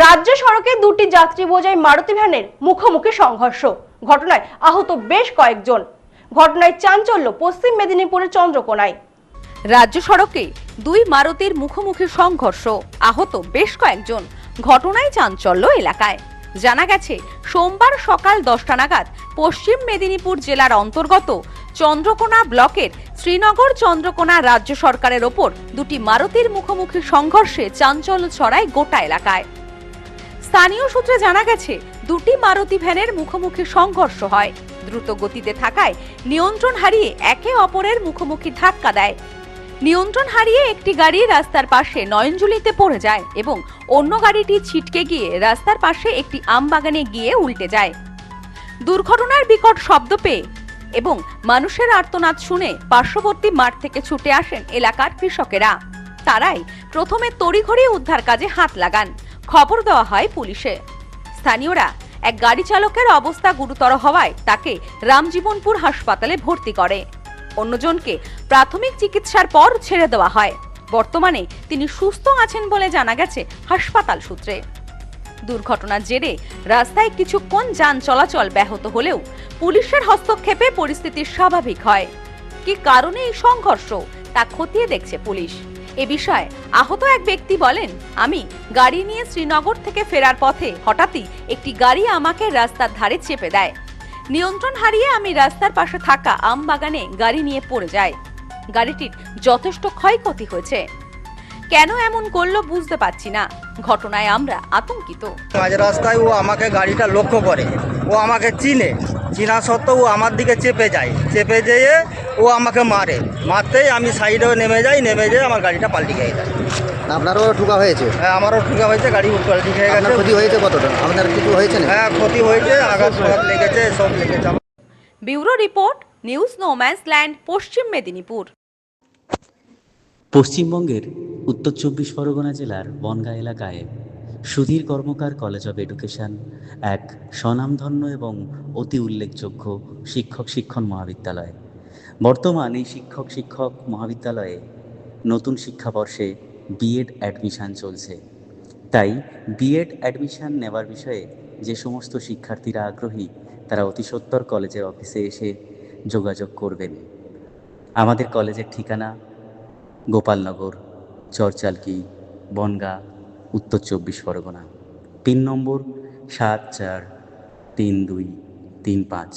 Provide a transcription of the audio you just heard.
রাজ্য সড়কে দুটি যাত্রী বোঝাই মারুতি ভ্যানের মুখোমুখি সংঘর্ষ, ঘটনায় আহত বেশ কয়েকজন। ঘটনায় চাঞ্চল্য পশ্চিম মেদিনীপুরের চন্দ্রকোনায়। রাজ্য সড়কে দুই মারুতির মুখোমুখি সংঘর্ষ, আহত বেশ কয়েকজন। ঘটনায় চাঞ্চল্য এলাকায়। জানা গেছে, সোমবার সকাল 10টা নাগাদ পশ্চিম মেদিনীপুর জেলার অন্তর্গত চন্দ্রকোনা ব্লকের শ্রীনগর চন্দ্রকোনা রাজ্য সরকারের ওপর দুটি মারুতির মুখোমুখি সংঘর্ষে চাঞ্চল্য ছড়ায় গোটা এলাকায়। স্থানীয় সূত্রে জানা গেছে, দুটি মারুতি ভ্যানের মুখোমুখি সংঘর্ষ হয়। দ্রুত গতিতে থাকায় নিয়ন্ত্রণ হারিয়ে একে অপরের মুখোমুখি ধাক্কা দেয়। নিয়ন্ত্রণ হারিয়ে একটি গাড়ি রাস্তার পাশে নয়নজুলিতে পড়ে যায় এবং অন্য গাড়িটি ছিটকে গিয়ে রাস্তার পাশে একটি আমবাগানে গিয়ে উল্টে যায়। দুর্ঘটনার বিকট শব্দ পেয়ে এবং মানুষের আর্তনাদ শুনে পার্শ্ববর্তী মাঠ থেকে ছুটে আসেন এলাকার কৃষকেরা। তারাই প্রথমে তড়িঘড়ি উদ্ধার কাজে হাত লাগান। খবর দেওয়া হয় পুলিশে। স্থানীয়রা এক গাড়ি চালকের অবস্থা গুরুতর হওয়ায় তাকে রামজীবনপুর হাসপাতালে ভর্তি করে। অন্যজনকে প্রাথমিক চিকিৎসার পর ছেড়ে দেওয়া হয়। বর্তমানে তিনি সুস্থ আছেন বলে জানা গেছে হাসপাতাল সূত্রে। দুর্ঘটনার জেরে রাস্তায় কিছুক্ষণ যান চলাচল ব্যাহত হলেও পুলিশের হস্তক্ষেপে পরিস্থিতি স্বাভাবিক হয়। কি কারণে এই সংঘর্ষ তা খতিয়ে দেখছে পুলিশ। এ বিষয়ে আহত এক ব্যক্তি বলেন, আমি গাড়ি নিয়ে শ্রীনগর থেকে ফেরার পথে হঠাৎই একটি গাড়ি আমাকে রাস্তার ধারে চেপে দেয়। নিয়ন্ত্রণ হারিয়ে আমি রাস্তার পাশে থাকা আম বাগানে গাড়ি নিয়ে পড়ে যাই। গাড়িটির যথেষ্ট ক্ষয়ক্ষতি হয়েছে। কেন এমন করলো বুঝতে পারছি না। ঘটনায় আমরা আতঙ্কিত। মাঝ রাস্তায় ও আমাকে গাড়িটা লক্ষ্য করে, ও আমাকে চিনা সত্ত্বেও ও আমার দিকে চেপে যেয়ে ও আমাকে মারতেই আমি সাইডে নেমে যাই আমার গাড়িটা পাল্টি খেয়ে যায়। আপনারও ঠুকা হয়েছে? হ্যাঁ, আমারও ঠুকা হয়েছে, গাড়ি পাল্টি খেয়ে গেছে। ক্ষতি হয়েছে কতটা? আপনার কিছু হয়েছে না? হ্যাঁ, ক্ষতি হয়েছে, আঘাত লেগেছে, সব লেগেছে। Bureau report, news no man's land, পশ্চিম মেদিনীপুর। পশ্চিমবঙ্গের উত্তর 24 পরগনা জেলার বনগাঁ এলাকায় সুধীর কর্মকার কলেজ অব এডুকেশন এক স্বনামধন্য এবং অতি উল্লেখযোগ্য শিক্ষণ মহাবিদ্যালয়। বর্তমান এই শিক্ষক মহাবিদ্যালয়ে নতুন শিক্ষাবর্ষে বিএড অ্যাডমিশন চলছে। তাই বিএড অ্যাডমিশন নেওয়ার বিষয়ে যে সমস্ত শিক্ষার্থীরা আগ্রহী তারা অতি সত্বর কলেজের অফিসে এসে যোগাযোগ করবেন। আমাদের কলেজের ঠিকানা গোপালনগর, চরচালকি, বনগাঁ, উত্তর 24 পরগনা। পিন নম্বর 743235।